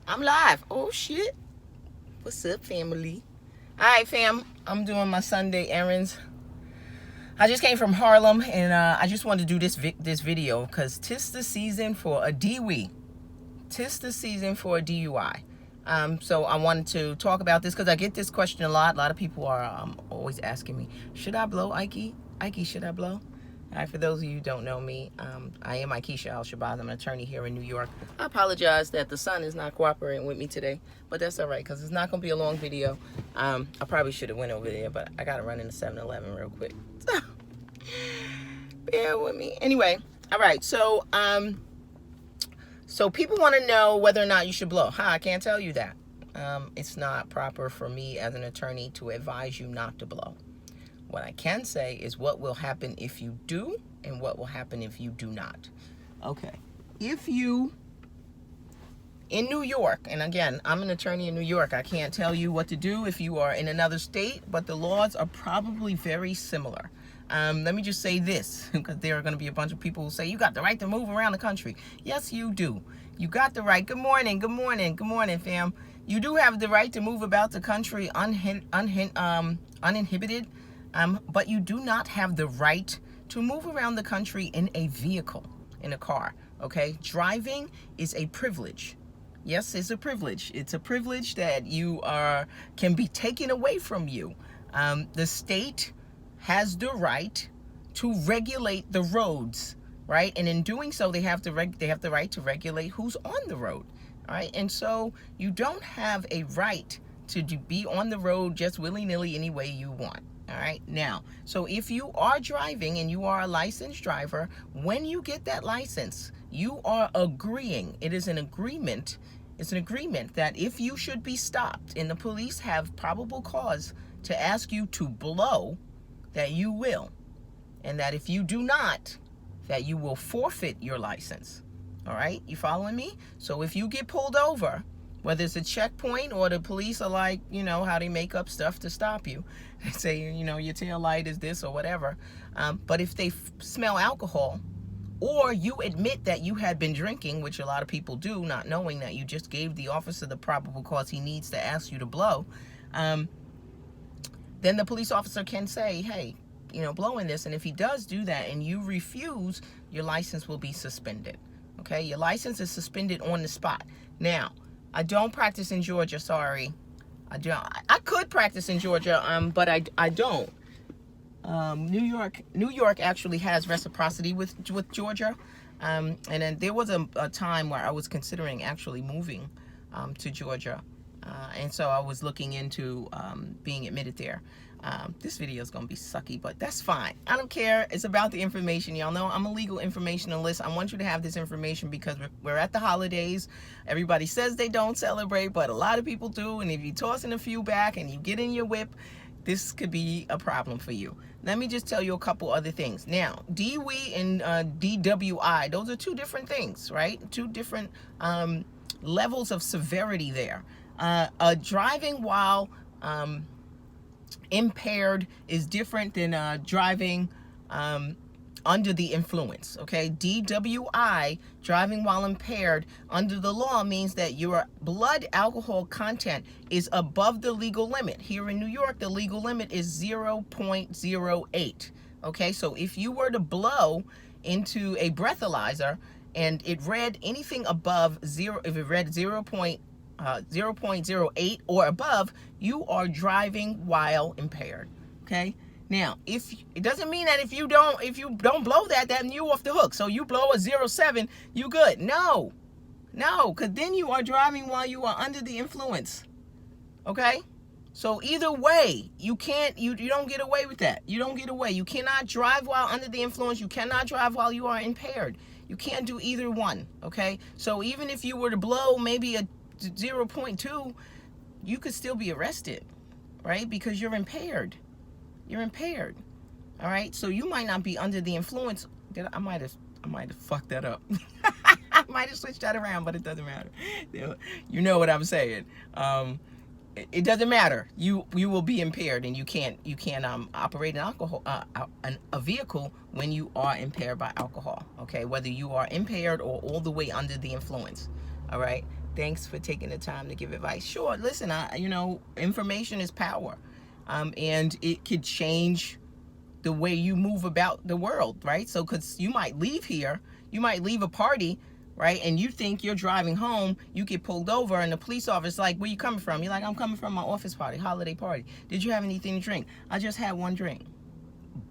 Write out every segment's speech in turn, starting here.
I'm live. Oh shit. What's up, family? Alright, fam. I'm doing my Sunday errands. I just came from Harlem and I just wanted to do this video because 'tis the season for a DWI. 'Tis the season for a DUI. So I wanted to talk about this because I get this question a lot. A lot of people are always asking me, should I blow, Ike? Ike, should I blow? All right, for those of you who don't know me, I am Al-Shabazz. I'm an attorney here in New York. I apologize that the sun is not cooperating with me today, but that's all right because it's not going to be a long video. I probably should have went over there, but I got to run into 7-Eleven real quick. So, bear with me. Anyway, all right, so people want to know whether or not you should blow. I can't tell you that. It's not proper for me as an attorney to advise you not to blow. What I can say is what will happen if you do and what will happen if you do not. Okay. If you, in New York, and again, I'm an attorney in New York. I can't tell you what to do if you are in another state, but the laws are probably very similar. Let me just say this, because there are going to be a bunch of people who say, you got the right to move around the country. Yes, you do. You got the right. Good morning, good morning, good morning, fam. You do have the right to move about the country uninhibited. But you do not have the right to move around the country in a vehicle, in a car, okay? Driving is a privilege. Yes, it's a privilege. It's a privilege that can be taken away from you. The state has the right to regulate the roads, right? And in doing so, they have the right to regulate who's on the road, all right? And so you don't have a right to be on the road just willy-nilly any way you want. All right. Now, so if you are driving and you are a licensed driver, when you get that license, you are agreeing. It is an agreement. It's an agreement that if you should be stopped and the police have probable cause to ask you to blow, that you will. And that if you do not, that you will forfeit your license. All right. You following me? So if you get pulled over, whether it's a checkpoint or the police are like, you know, how they make up stuff to stop you. They say, you know, your tail light is this or whatever. But if they smell alcohol or you admit that you had been drinking, which a lot of people do, not knowing that you just gave the officer the probable cause he needs to ask you to blow, then the police officer can say, hey, you know, blowing this. And if he does do that and you refuse, your license will be suspended. Okay, your license is suspended on the spot. Now, I don't practice in Georgia, sorry. I don't. I could practice in Georgia, but I don't. New York actually has reciprocity with Georgia. And then there was a time where I was considering actually moving to Georgia. And so I was looking into being admitted there. This video is going to be sucky, but that's fine. I don't care. It's about the information. Y'all know I'm a legal informationalist. I want you to have this information because we're at the holidays. Everybody says they don't celebrate, but a lot of people do. And if you're tossing a few back and you get in your whip, this could be a problem for you. Let me just tell you a couple other things. Now, DWI and DWI, those are two different things, right? Two different levels of severity there. Driving while impaired is different than driving under the influence. Okay, DWI, driving while impaired, under the law means that your blood alcohol content is above the legal limit. Here in New York, the legal limit is 0.08. Okay, so if you were to blow into a breathalyzer and it read anything above zero, if it read 0.08 or above, you are driving while impaired. Okay, now if it doesn't mean that if you don't blow that, then you off the hook. So you blow a 0.7, you good. No, because then you are driving while you are under the influence. Okay, so either way, you don't get away with that. You don't get away. You cannot drive while under the influence. You cannot drive while you are impaired. You can't do either one. Okay, so even if you were to blow maybe a 0.2, you could still be arrested, right? Because you're impaired. You're impaired. All right. So you might not be under the influence. I might have fucked that up. I might have switched that around, but it doesn't matter. You know what I'm saying. It doesn't matter. You will be impaired, and you can't operate a vehicle when you are impaired by alcohol. Okay, whether you are impaired or all the way under the influence. All right. Thanks for taking the time to give advice. Sure, listen, information is power. And it could change the way you move about the world, right? So, because you might leave here, you might leave a party, right? And you think you're driving home, you get pulled over, and the police officer's like, where you coming from? You're like, I'm coming from my office party, holiday party. Did you have anything to drink? I just had one drink.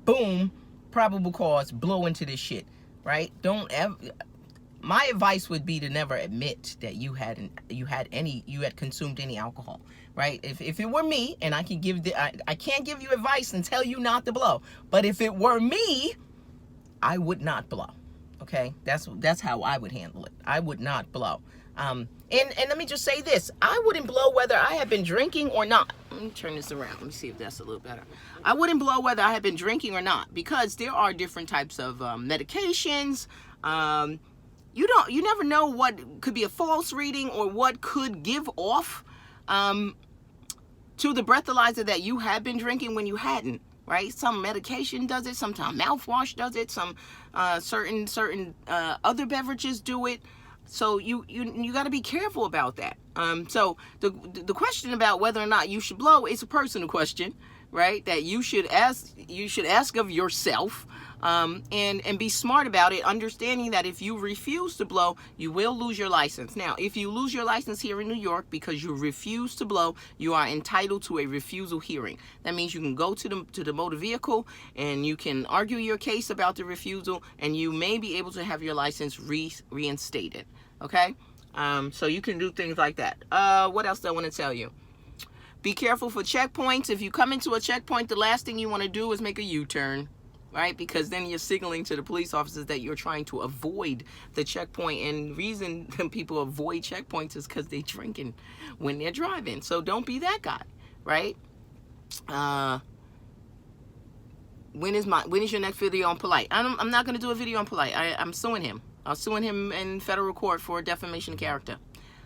Boom, probable cause, blow into this shit, right? Don't ever. My advice would be to never admit that you had consumed any alcohol, right? If it were me, and I can't give you advice and tell you not to blow, but if it were me, I would not blow. Okay, that's how I would handle it. I would not blow. And let me just say this: I wouldn't blow whether I had been drinking or not. Let me turn this around. Let me see if that's a little better. I wouldn't blow whether I had been drinking or not, because there are different types of medications. You never know what could be a false reading or what could give off to the breathalyzer that you had been drinking when you hadn't, right? Some medication does it, sometimes mouthwash does it, some certain other beverages do it. So you got to be careful about that. So the question about whether or not you should blow is a personal question, right? That you should ask of yourself. And be smart about it, understanding that if you refuse to blow, you will lose your license. Now, if you lose your license here in New York because you refuse to blow, you are entitled to a refusal hearing. That means you can go to the motor vehicle and you can argue your case about the refusal, and you may be able to have your license reinstated. Okay? So you can do things like that. What else do I want to tell you? Be careful for checkpoints. If you come into a checkpoint, the last thing you want to do is make a U-turn. Right? Because then you're signaling to the police officers that you're trying to avoid the checkpoint. And the reason people avoid checkpoints is because they're drinking when they're driving. So don't be that guy, right? When is your next video on Polite? I'm not going to do a video on Polite. I'm suing him. I'm suing him in federal court for defamation of character.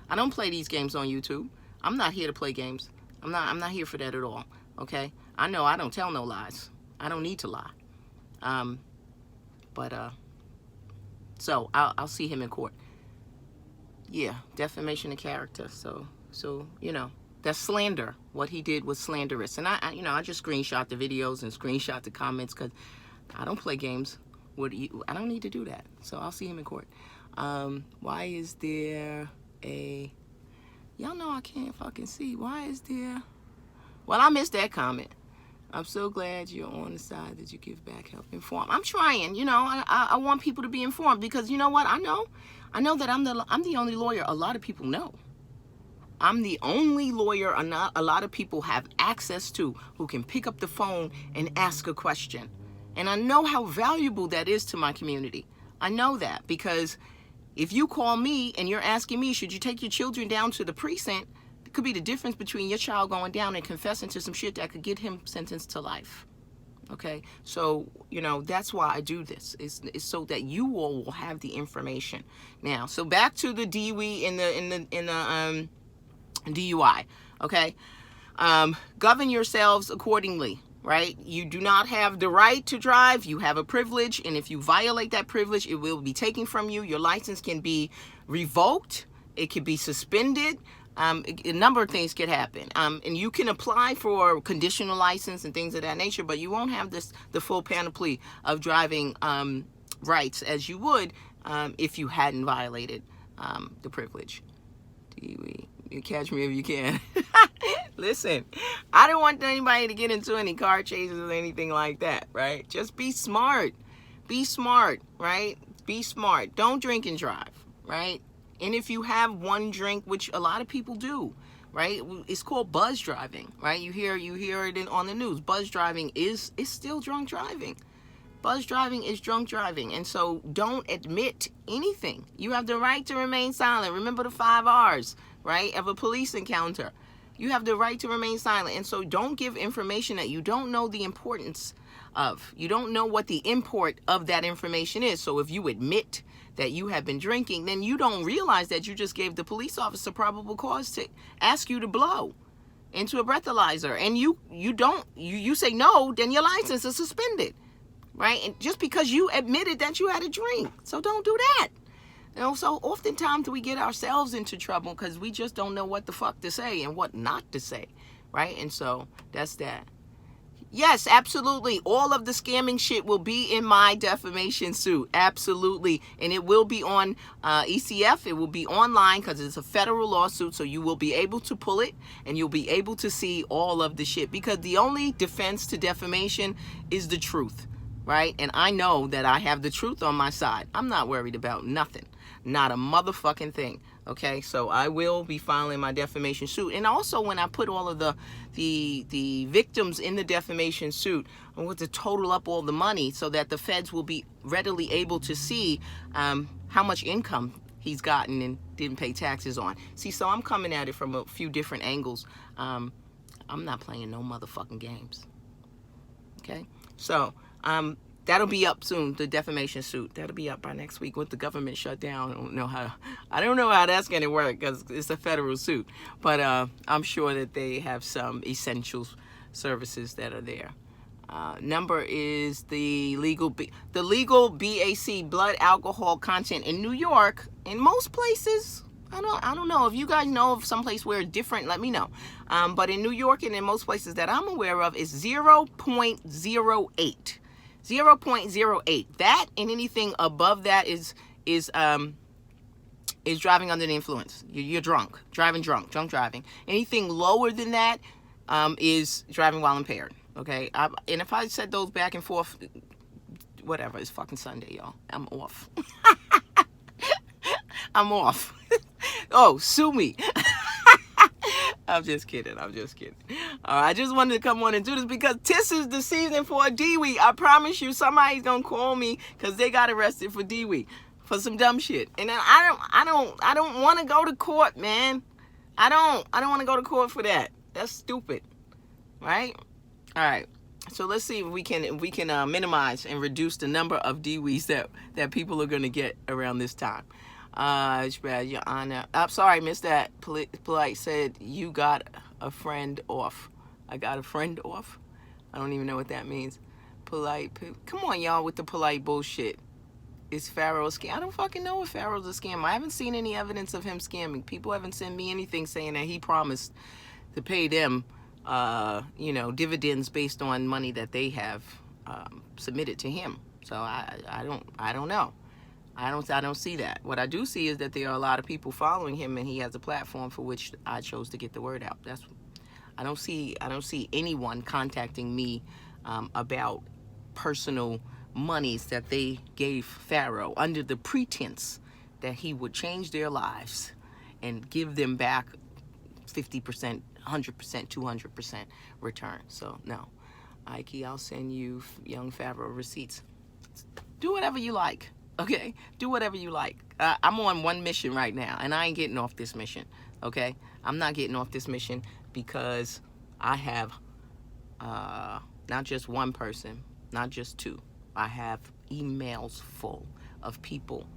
I don't play these games on YouTube. I'm not here to play games. I'm not here for that at all. Okay? I know I don't tell no lies. I don't need to lie. So I'll see him in court. Yeah, defamation of character. So that's slander. What he did was slanderous. And I just screenshot the videos and screenshot the comments because I don't play games. I don't need to do that. So I'll see him in court. Why is there a... Y'all know I can't fucking see. Why is there... Well, I missed that comment. I'm so glad you're on the side that you give back, help inform. I'm trying, I want people to be informed, because you know what? I know that I'm the only lawyer a lot of people know. I'm the only lawyer a lot of people have access to, who can pick up the phone and ask a question. And I know how valuable that is to my community. I know that, because if you call me and you're asking me, should you take your children down to the precinct, it could be the difference between your child going down and confessing to some shit that could get him sentenced to life. Okay, so that's why I do this. It's so that you all will have the information. Now, so back to the DWI in the DUI. Okay, govern yourselves accordingly. Right? You do not have the right to drive. You have a privilege, and if you violate that privilege, it will be taken from you. Your license can be revoked. It can be suspended. A number of things could happen. And you can apply for conditional license and things of that nature, but you won't have the full panoply of driving rights as you would if you hadn't violated the privilege. You catch me if you can. Listen, I don't want anybody to get into any car chases or anything like that, right? Just be smart. Be smart, right? Be smart. Don't drink and drive, right? And if you have one drink, which a lot of people do, right? It's called buzz driving, right? You hear it on the news. Buzz driving is still drunk driving. Buzz driving is drunk driving. And so don't admit anything. You have the right to remain silent. Remember the 5 R's, right, of a police encounter. You have the right to remain silent. And so don't give information that you don't know the importance of. You don't know what the import of that information is. So if you admit that you have been drinking, then you don't realize that you just gave the police officer probable cause to ask you to blow into a breathalyzer. And you say no, then your license is suspended, right? And just because you admitted that you had a drink. So don't do that. You know, so oftentimes we get ourselves into trouble because we just don't know what the fuck to say and what not to say, right? And so that's that. Yes, absolutely. All of the scamming shit will be in my defamation suit. Absolutely. And it will be on ECF. It will be online because it's a federal lawsuit. So you will be able to pull it and you'll be able to see all of the shit. Because the only defense to defamation is the truth, right? And I know that I have the truth on my side. I'm not worried about nothing. Not a motherfucking thing. Okay, so I will be filing my defamation suit. And also when I put all of the victims in the defamation suit, I want to total up all the money so that the feds will be readily able to see how much income he's gotten and didn't pay taxes on. See, so I'm coming at it from a few different angles. I'm not playing no motherfucking games. Okay, so that'll be up soon, the defamation suit. That'll be up by next week with the government shut down. I don't know how that's going to work because it's a federal suit. But I'm sure that they have some essential services that are there. Number is the legal BAC, blood alcohol content in New York. In most places, I don't know. If you guys know of some place where it's different, let me know. But in New York and in most places that I'm aware of, is 0.08. 0.08. That and anything above that is driving under the influence. You're drunk, drunk driving. Anything lower than that is driving while impaired. Okay, and if I said those back and forth, whatever. It's fucking Sunday, y'all. I'm off. I'm off. Oh, sue me. I'm just kidding. I just wanted to come on and do this because this is the season for a DWI. I promise you, somebody's gonna call me because they got arrested for DWI for some dumb shit. And then I don't want to go to court, man. I don't want to go to court for that. That's stupid, right? All right. So let's see if we can minimize and reduce the number of DWIs that people are gonna get around this time. Your Honor. I'm sorry, missed that. Polite said you got a friend off. I got a friend off? I don't even know what that means. Polite. Come on, y'all, with the polite bullshit. Is Pharaoh a scam? I don't fucking know if Pharaoh's a scam. I haven't seen any evidence of him scamming. People haven't sent me anything saying that he promised to pay them, dividends based on money that they have submitted to him. So I don't know. I don't see that. What I do see is that there are a lot of people following him, and he has a platform for which I chose to get the word out. I don't see anyone contacting me about personal monies that they gave Pharaoh under the pretense that he would change their lives and give them back 50%, 100%, 200% return. So no, Ike, I'll send you young Pharaoh receipts. Do whatever you like. Okay, do whatever you like. I'm on one mission right now, and I ain't getting off this mission. Okay, I'm not getting off this mission because I have not just one person, not just two. I have emails full of people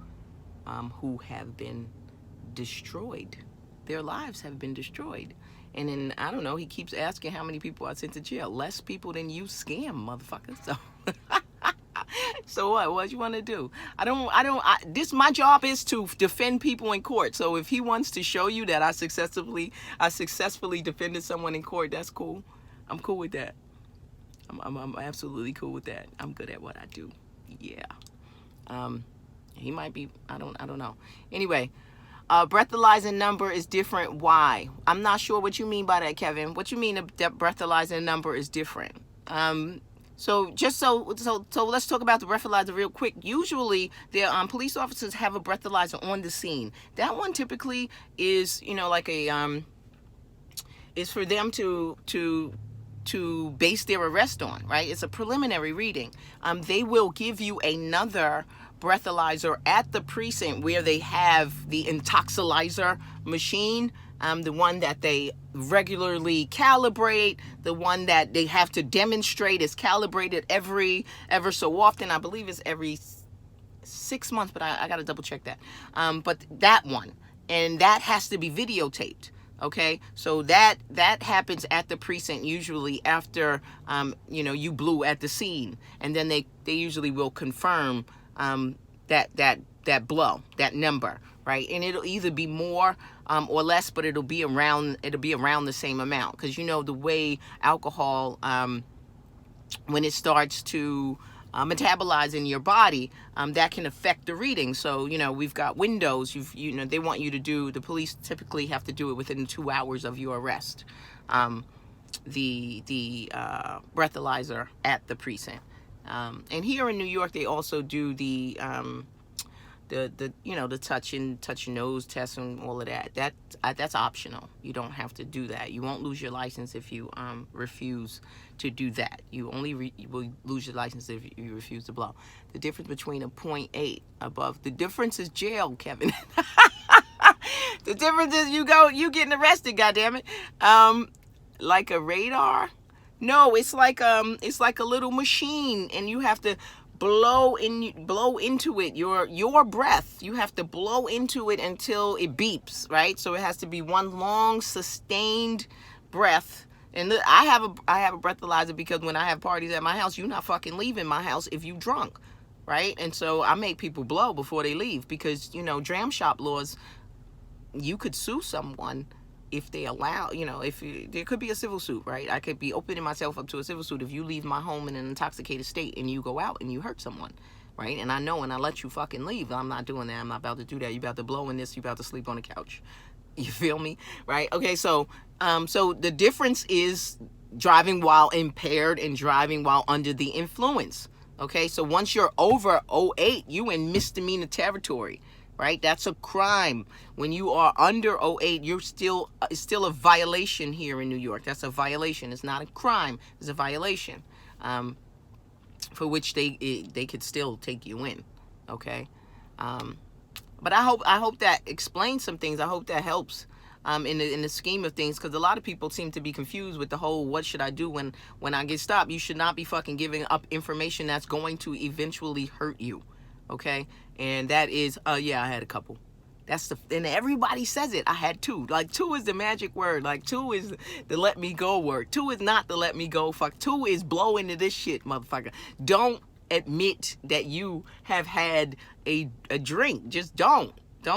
who have been destroyed. Their lives have been destroyed. And then, I don't know, he keeps asking how many people I sent to jail. Less people than you scam, motherfucker. So... So what you want to do? My job is to defend people in court. So if he wants to show you that I successfully defended someone in court, that's cool. I'm cool with that. I'm absolutely cool with that. I'm good at what I do. Yeah. He might be, I don't know. Anyway, breathalyzer number is different. Why? I'm not sure what you mean by that, Kevin. What you mean that breathalyzer number is different? So let's talk about the breathalyzer real quick. Usually, police officers have a breathalyzer on the scene. That one typically is, like a is for them to base their arrest on, right? It's a preliminary reading. They will give you another breathalyzer at the precinct where they have the intoxilyzer machine. The one that they regularly calibrate, the one that they have to demonstrate is calibrated ever so often. I believe it's every 6 months, but I got to double check that. But that one, and that has to be videotaped. Okay, so that happens at the precinct usually after you blew at the scene, and then they usually will confirm that blow, that number, right? And it'll either be more or less, but it'll be around the same amount, because you know the way alcohol, when it starts to metabolize in your body, that can affect the reading. So you know, we've got windows. They want you to do. The police typically have to do it within 2 hours of your arrest. The breathalyzer at the precinct. And here in New York, they also do the touch your nose test and all of that. That's optional. You don't have to do that. You won't lose your license if you refuse to do that. You only you will lose your license if you refuse to blow. The difference between a .8 above, the difference is jail, Kevin. The difference is you getting arrested. Goddammit. Like a radar. No, it's like a little machine, and you have to blow into it. Your breath, you have to blow into it until it beeps, right? So it has to be one long sustained breath. And I have a breathalyzer, because when I have parties at my house, you're not fucking leaving my house if you drunk, right? And so I make people blow before they leave, because dram shop laws, you could sue someone if they allow, there could be a civil suit, right? I could be opening myself up to a civil suit if you leave my home in an intoxicated state and you go out and you hurt someone, right? And I know, and I let you fucking leave. I'm not doing that. I'm not about to do that. You about to blow in this. You about to sleep on the couch. You feel me? Right? Okay, so the difference is driving while impaired and driving while under the influence. Okay, so once you're over 08, you in misdemeanor territory. Right? That's a crime. When you are under 08, it's still a violation here in New York. That's a violation. It's not a crime. It's a violation, for which they could still take you in. Okay, but I hope that explains some things. I hope that helps in the scheme of things, because a lot of people seem to be confused with the whole, what should I do when I get stopped? You should not be fucking giving up information that's going to eventually hurt you. Okay, and that is, yeah, I had a couple. And everybody says it. I had 2. Like, 2 is the magic word. Like, 2 is the let me go word. 2 is not the let me go. Fuck. 2 is blow into this shit, motherfucker. Don't admit that you have had a drink. Just don't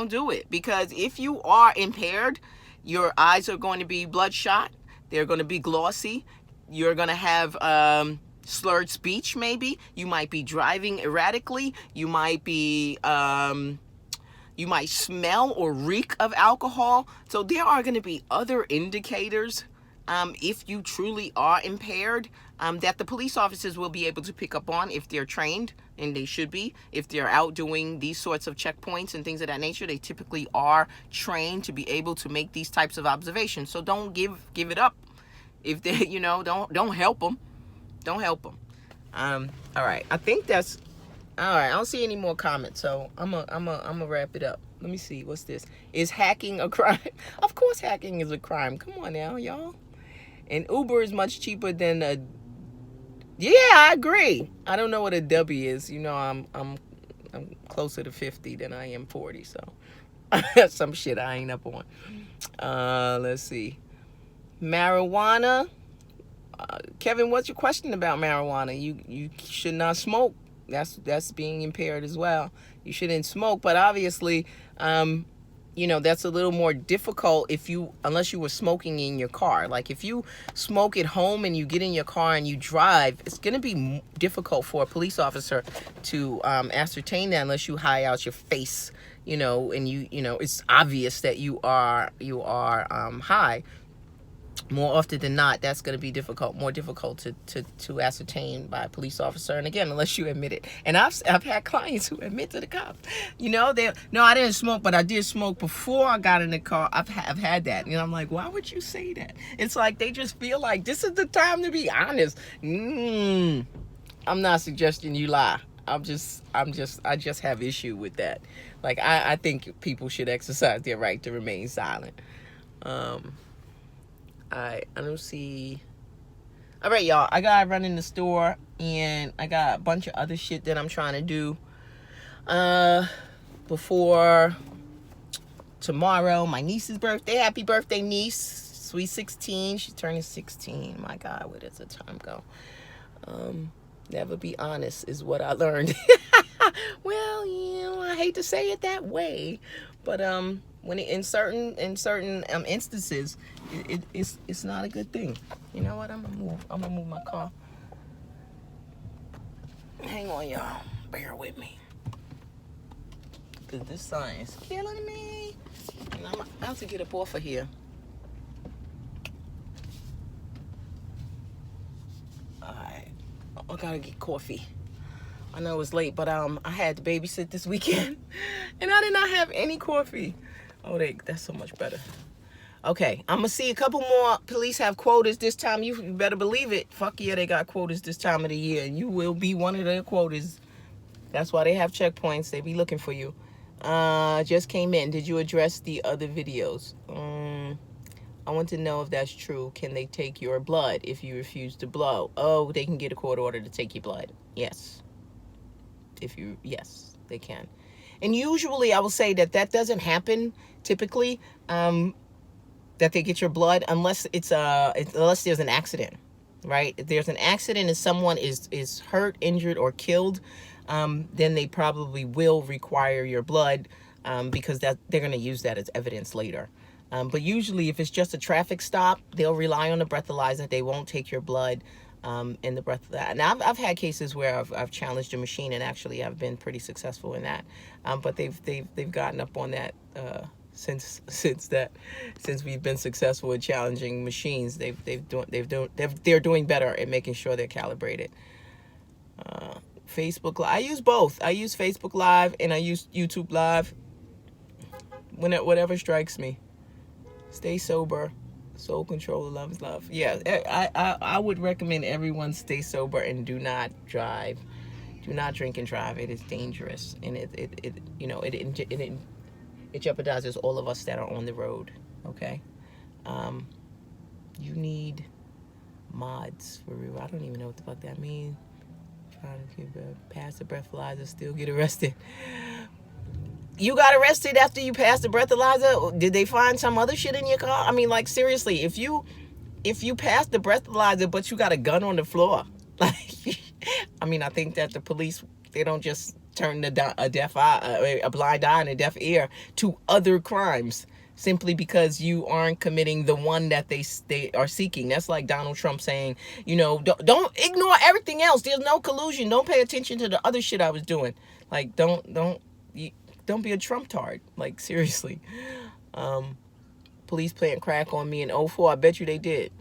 do it. Because if you are impaired, your eyes are going to be bloodshot. They're going to be glossy. You're going to have, slurred speech, maybe. You might be driving erratically. You might be you might smell or reek of alcohol. So there are going to be other indicators, if you truly are impaired, that the police officers will be able to pick up on if they're trained, and they should be. If they're out doing these sorts of checkpoints and things of that nature, they typically are trained to be able to make these types of observations. So don't give it up. If they, don't help them. Don't help them. All right. I think that's all right. I don't see any more comments, so I'm a wrap it up. Let me see. What's this? Is hacking a crime? Of course, hacking is a crime. Come on now, y'all. And Uber is much cheaper than a. Yeah, I agree. I don't know what a W is. I'm closer to 50 than I am 40, so some shit I ain't up on. Let's see. Marijuana. Kevin, what's your question about marijuana? You should not smoke. That's being impaired as well. You shouldn't smoke, but obviously, that's a little more difficult unless you were smoking in your car. Like if you smoke at home and you get in your car and you drive, it's going to be difficult for a police officer to ascertain that unless you hide out your face, and it's obvious that you are high. More often than not, that's going to be more difficult to ascertain by a police officer. And again, unless you admit it. And I've had clients who admit to the cops, no, I didn't smoke, but I did smoke before I got in the car. I've had that. I'm like, why would you say that? It's like they just feel like this is the time to be honest. I'm not suggesting you lie. I just have issue with that. Like I think people should exercise their right to remain silent. I don't see. All right, y'all. I gotta run in the store, and I got a bunch of other shit that I'm trying to do before tomorrow. My niece's birthday. Happy birthday, niece. Sweet 16. She's turning 16. My God, where does the time go? Never be honest is what I learned. Well, I hate to say it that way, but when in certain instances, it's not a good thing. You know what? I'm gonna move my car. Hang on, y'all. Bear with me. Cause this sign is killing me. And I'm about to get up off of here. Alright. I gotta get coffee. I know it's late, but I had to babysit this weekend. And I did not have any coffee. Oh, that's so much better. Okay, I'm gonna see a couple more. Police have quotas this time. You better believe it. Fuck yeah, they got quotas this time of the year. And you will be one of their quotas. That's why they have checkpoints. They be looking for you. Just came in. Did you address the other videos? I want to know if that's true. Can they take your blood if you refuse to blow? Oh, they can get a court order to take your blood. Yes. Yes, they can. And usually I will say that doesn't happen typically, that they get your blood unless unless there's an accident, right? If there's an accident and someone is hurt, injured, or killed, then they probably will require your blood, because they're going to use that as evidence later. But usually if it's just a traffic stop, they'll rely on the breathalyzer. They won't take your blood in the breath. Now I've had cases where I've challenged a machine, and actually I've been pretty successful in that. But they've gotten up on that since we've been successful in challenging machines. They're doing better at making sure they're calibrated. Facebook Live. I use both. I use Facebook Live and I use YouTube Live. Whatever strikes me. Stay sober. Soul control, love is love. Yeah, I would recommend everyone stay sober and do not drive. Do not drink and drive. It is dangerous, and it jeopardizes all of us that are on the road. Okay, you need mods for real. I don't even know what the fuck that means. Trying to pass the breathalyzer, still get arrested. You got arrested after you passed the breathalyzer? Did they find some other shit in your car? I mean, like, seriously, if you passed the breathalyzer but you got a gun on the floor, like, I mean, I think that the police, they don't just turn a blind eye and a deaf ear to other crimes simply because you aren't committing the one that they are seeking. That's like Donald Trump saying, don't ignore everything else. There's no collusion. Don't pay attention to the other shit I was doing. Like, don't be a Trump-tard. Like, seriously. Police playing crack on me in 2004. I bet you they did.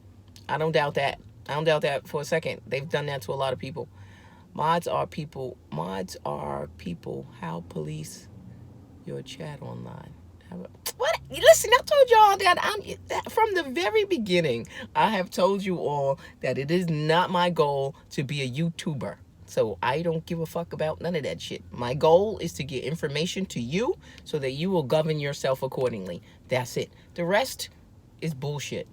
I don't doubt that. I don't doubt that for a second. They've done that to a lot of people. Mods are people. How police your chat online. What? Listen, I told y'all that from the very beginning, I have told you all that it is not my goal to be a YouTuber. So I don't give a fuck about none of that shit. My goal is to get information to you so that you will govern yourself accordingly. That's it. The rest is bullshit.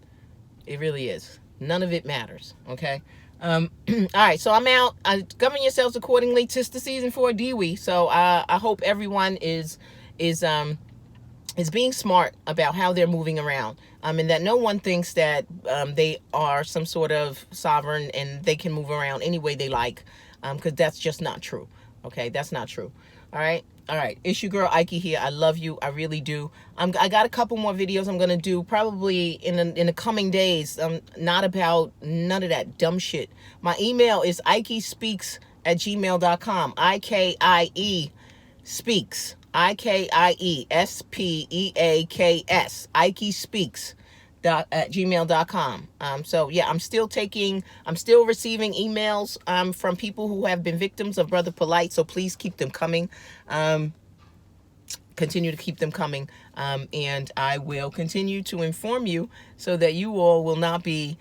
It really is. None of it matters. Okay? All right, so I'm out. Govern yourselves accordingly. 'Tis the season for a DWI. So I hope everyone is being smart about how they're moving around. And that no one thinks that they are some sort of sovereign and they can move around any way they like. Because that's just not true. Okay, that's not true. All right. It's your girl Ike here. I love you. I really do. I got a couple more videos I'm gonna do probably in the coming days. Not about none of that dumb shit. My email is ikespeaks@gmail.com. IKIE speaks. IKIESPEAKS. Ike speaks. At gmail.com. So yeah, I'm still receiving emails from people who have been victims of Brother Polite, so please keep them coming. Continue to keep them coming, and I will continue to inform you so that you all will not be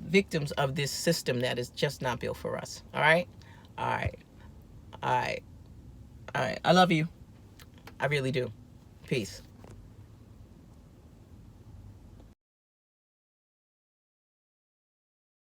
victims of this system that is just not built for us. All right. I love you. I really do. Peace.